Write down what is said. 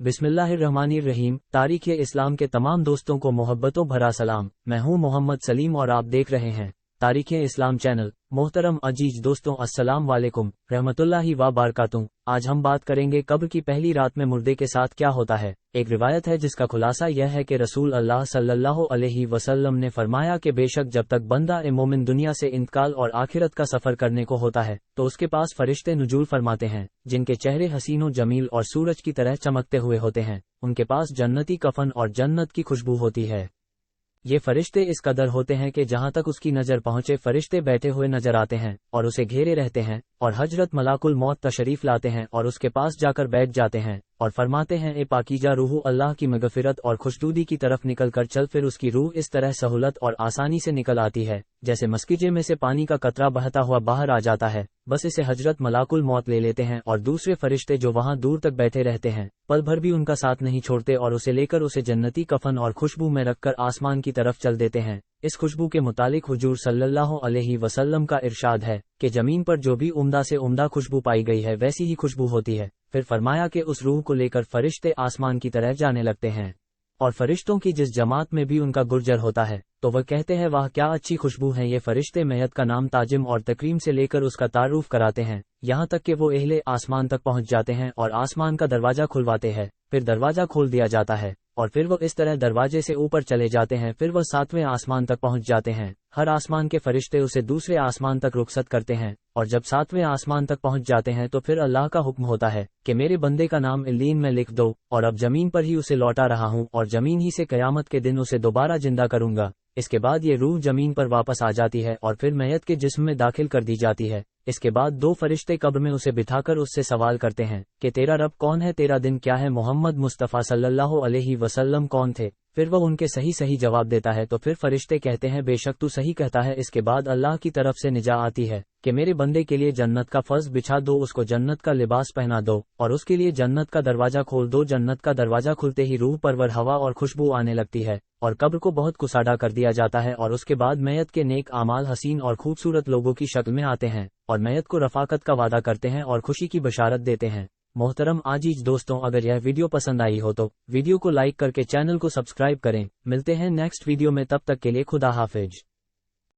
बिस्मिल्लाहिर्रहमानिर्रहीम। तारीख़ इस्लाम के तमाम दोस्तों को मोहब्बतों भरा सलाम। मैं हूं मोहम्मद सलीम और आप देख रहे हैं तारीख़ इस्लाम चैनल। मोहतरम अजीज दोस्तों, अस्सलाम वालेकुम रहमतुल्लाहि व बारकातुहू। आज हम बात करेंगे कब्र की पहली रात में मुर्दे के साथ क्या होता है। एक रिवायत है जिसका खुलासा यह है कि रसूल अल्लाह सल्लल्लाहु अलैहि वसल्लम ने फरमाया कि बेशक जब तक बंदा मोमिन दुनिया से इंतकाल और आखिरत का सफर करने को होता है तो उसके पास फरिश्ते नुजूल फरमाते हैं, जिनके चेहरे हसीनो जमील और सूरज की तरह चमकते हुए होते हैं। उनके पास जन्नती कफन और जन्नत की खुशबू होती है। ये फरिश्ते इस कदर होते हैं कि जहां तक उसकी नजर पहुंचे फरिश्ते बैठे हुए नजर आते हैं और उसे घेरे रहते हैं, और हजरत मलाकुल मौत तशरीफ लाते हैं और उसके पास जाकर बैठ जाते हैं और फरमाते हैं, ए पाकीजा रूह, अल्लाह की मगफिरत और खुशनूदी की तरफ निकल कर चल। फिर उसकी रूह इस तरह सहूलत और आसानी से निकल आती है जैसे मस्कीजे में से पानी का कतरा बहता हुआ बाहर आ जाता है। बस इसे हजरत मलाकुल मौत ले लेते हैं और दूसरे फरिश्ते जो वहां दूर तक बैठे रहते हैं पल भर भी उनका साथ नहीं छोड़ते और उसे लेकर उसे जन्नती कफन और खुशबू में रखकर आसमान की तरफ चल देते हैं। इस खुशबू के मुतालिक हुजूर सल्लल्लाहु अलैहि वसल्लम का इरशाद है कि जमीन पर जो भी उम्दा से उम्दा खुशबू पाई गई है वैसी ही खुशबू होती है। फिर फरमाया कि उस रूह को लेकर फरिश्ते आसमान की तरफ जाने लगते हैं और फरिश्तों की जिस जमात में भी उनका गुर्जर होता है तो वह कहते हैं, वाह क्या अच्छी खुशबू है। ये फरिश्ते मैयत का नाम ताजिम और तकरीम से लेकर उसका तारुफ कराते हैं, यहाँ तक कि वो एहले आसमान तक पहुँच जाते हैं और आसमान का दरवाजा खुलवाते हैं। फिर दरवाजा खोल दिया जाता है और फिर वो इस तरह दरवाजे से ऊपर चले जाते हैं। फिर वह 7वें आसमान तक पहुंच जाते हैं। हर आसमान के फरिश्ते उसे दूसरे आसमान तक रुखसत करते हैं और जब 7वें आसमान तक पहुंच जाते हैं तो फिर अल्लाह का हुक्म होता है कि मेरे बंदे का नाम इल्लीन में लिख दो, और अब जमीन पर ही उसे लौटा रहा हूं और जमीन ही से कयामत के दिन उसे दोबारा जिंदा करूंगा। इसके बाद ये रूह जमीन पर वापस आ जाती है और फिर मैयत के जिस्म में दाखिल कर दी जाती है। इसके बाद 2 फरिश्ते कब्र में उसे बिठाकर उससे सवाल करते हैं कि तेरा रब कौन है, तेरा दिन क्या है, मोहम्मद मुस्तफ़ा सल्लल्लाहु अलैहि वसल्लम कौन थे। फिर वह उनके सही जवाब देता है तो फिर फरिश्ते कहते हैं, बेशक तू सही कहता है। इसके बाद अल्लाह की तरफ से निजा आती है कि मेरे बंदे के लिए जन्नत का फर्श बिछा दो, उसको जन्नत का लिबास पहना दो और उसके लिए जन्नत का दरवाजा खोल दो। जन्नत का दरवाजा खुलते ही रूह परवर हवा और खुशबू आने लगती है और कब्र को बहुत कुसाड़ा कर दिया जाता है और उसके बाद मैयत के नेक आमाल हसीन और खूबसूरत लोगों की शक्ल में आते हैं और मैयत को रफाकत का वादा करते हैं और खुशी की बशारत देते हैं। मोहतरम आजीज दोस्तों, अगर यह वीडियो पसंद आई हो तो वीडियो को लाइक करके चैनल को सब्सक्राइब करें। मिलते हैं नेक्स्ट वीडियो में, तब तक के लिए खुदा हाफिज।